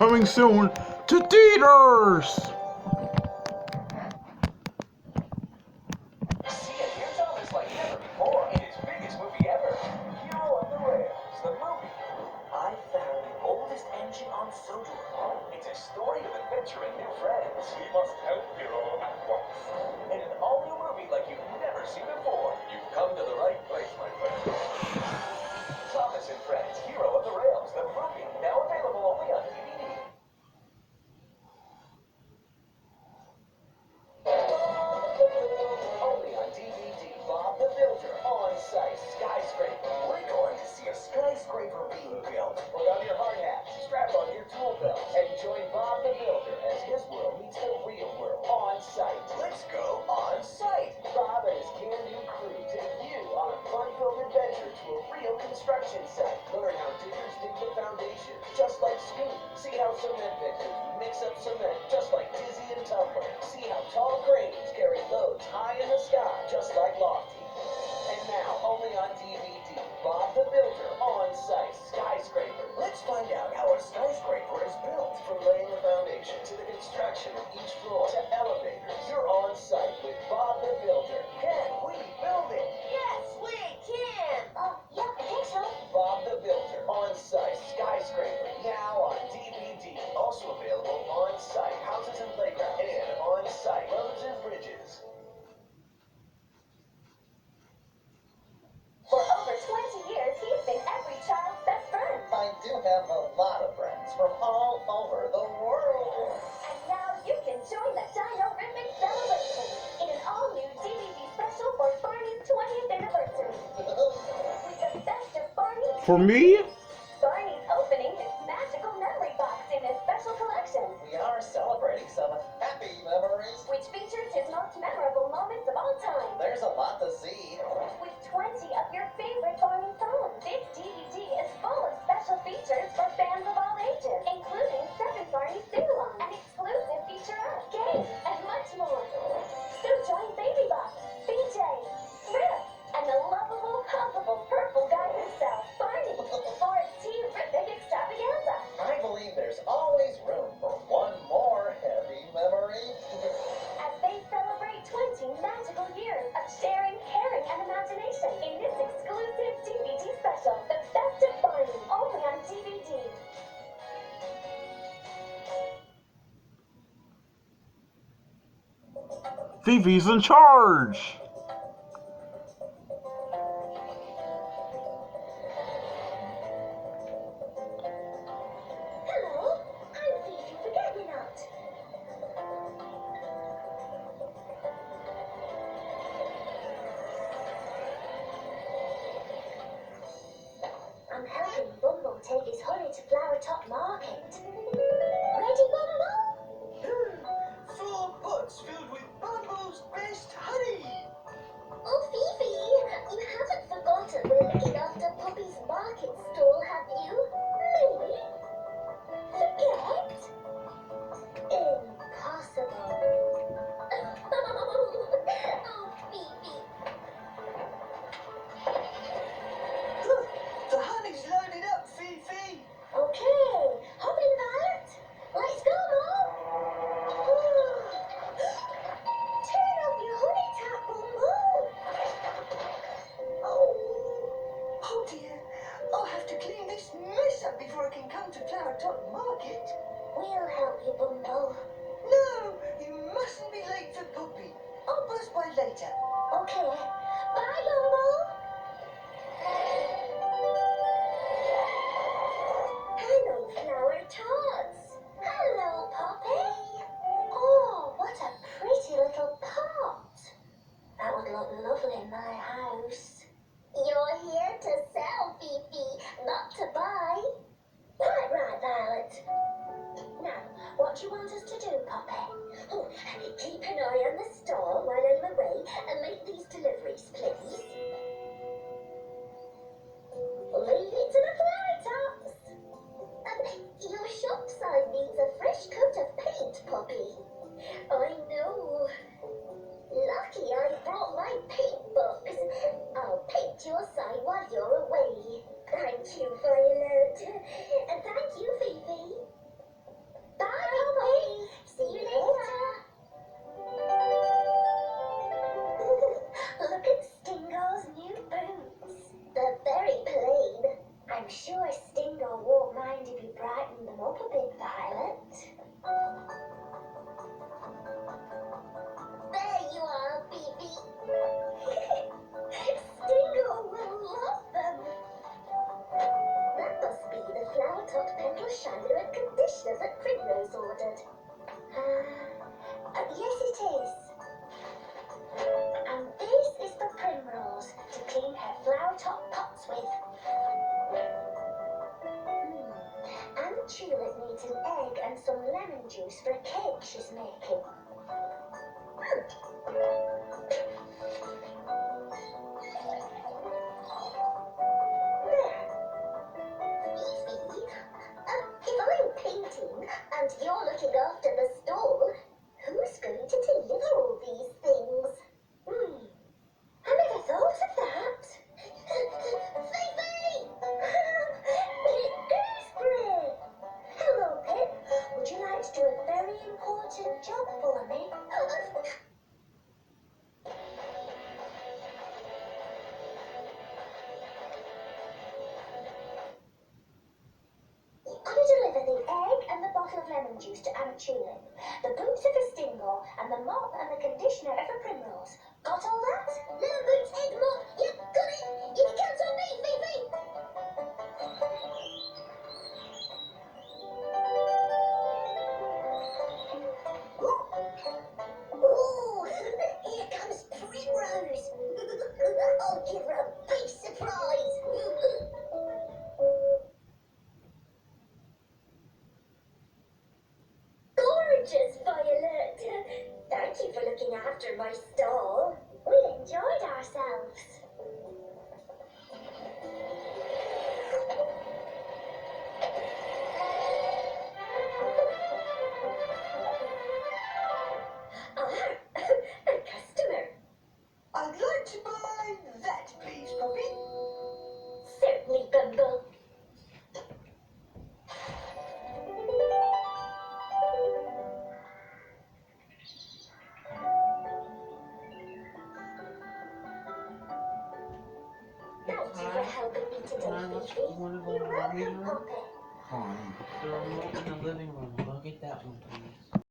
coming soon to theaters. See a new Thomas like never before in its biggest movie ever, Hero of the Rails, the movie. I found the oldest engine on Sodor. It's a story of adventure and new friends. We must help Hero at once. In an all-new movie like you've never seen before. You've come to the right place, my friend. Thomas and Friends, Hero of the Rails, the movie. Now available only on DVD. Only on DVD, Bob the Builder, on-site skyscraper. We're going to see a skyscraper being built. Put on your hard hat, strap on your tool belt, and join Bob the Builder as his world meets the real world on-site. Let's go on-site. Bob and his can-do crew take you on a fun-filled adventure to a real construction site. Learn how diggers dig the foundation, just like Scoop. See how cement mixers mix up cement, just like Dizzy and Tumbler. See how tall cranes carry loads high in the sky, just like Lofty. And now, only on DVD, Bob the Builder, on-site skyscraper. Let's find out how a skyscraper is built, from laying the foundation to the construction of each floor to elevators. You're on-site with Bob the Builder. Can we build it? Yes, we can! Yeah, I think so. Bob the Builder, on-site skyscraper, now on DVD. Also available on-site houses and playgrounds, and on-site roads and bridges. For over 20 years, he's been every child's best friend. I do have a lot of friends from all over the world. And now you can join the Dino-Rhythmic celebration in an all-new DVD special for Barney's 20th anniversary. With the best of Barney, For me? Barney's opening his magical memory box in his special collection, We are celebrating some happy memories. which features his most memorable moments of all time. There's a lot to see. With 20 of your favorite Barney songs, this DVD is full of special features for fans of all ages, including 7 Barney sing-alongs, an exclusive featurette, games, and much more. So join Baby Box, BJ, Rip, and the lovable, huggable purple guy himself, Barney, for a terrific extravaganza. I believe there's always room for one more happy memory. As they celebrate 20 magical years of sharing, caring, and imagination in this exclusive DVD special, The Best of Barney, only on DVD. Fifi's in charge. Hello, I'm Fifi Forget-Me-Not. I'm helping Bumble take his honey to Flower Top Market. Ready, Bumble? 4 pots filled with Bumble's best honey. Oh, Fifi, you haven't forgotten we're looking after Poppy's market stall, have you? Me? Forget? Impossible. Oh, Fifi. Look, the honey's loaded up, Fifi. Okay, hop in that. Let's go, Mom. Turn off your honey tap, Bumble. Oh dear, I'll have to clean this mess up before I can come to Flower Top Market. We'll help you, Bumble. No, you mustn't be late for Poppy. I'll buzz by later. Okay. Bye, Bumble. Hello, Flower Tots. Hello, Poppy. Oh, what a pretty little pot. That would look lovely in my house. You're here to sell, Fifi, not to buy. Quite right, Violet. Now, what do you want us to do, Poppy? Oh, keep an eye on the store while I'm away and make these deliveries, please. Leave it to the Flower Tops. Stingo won't mind if you brighten them up a bit, Violet. There you are, Fifi. Stingo will love them. That must be the flower top petal shampoo and conditioner that Primrose ordered. Yes, it is. And this is for Primrose to clean her flower top pots with. And Tulip needs an egg and some lemon juice for a cake she's making. If I'm painting and you're looking after the stall, who's going to deliver all these things? I never thought of that. Fifi! Gooseberry! Hello, Pip. Would you like to do a very important job for me? I'll deliver the egg and the bottle of lemon juice to Aunt Tulip. The boots are for Stingo, and the mop and the conditioner are for Primrose. Got all that? Lemon boots, egg mop. Yep, got it. You can count on me, Fifi. Ooh, here comes Primrose. I'll give her a big surprise. Gorgeous, Violet. Thank you for looking after my stall. We enjoyed ourselves. A customer. I'd like to buy that, please, Poppy. Certainly, Bumble. Thank you for helping me today, Fifi. You're welcome, Poppy. Fine. The remote in the living room. Go get that one, please.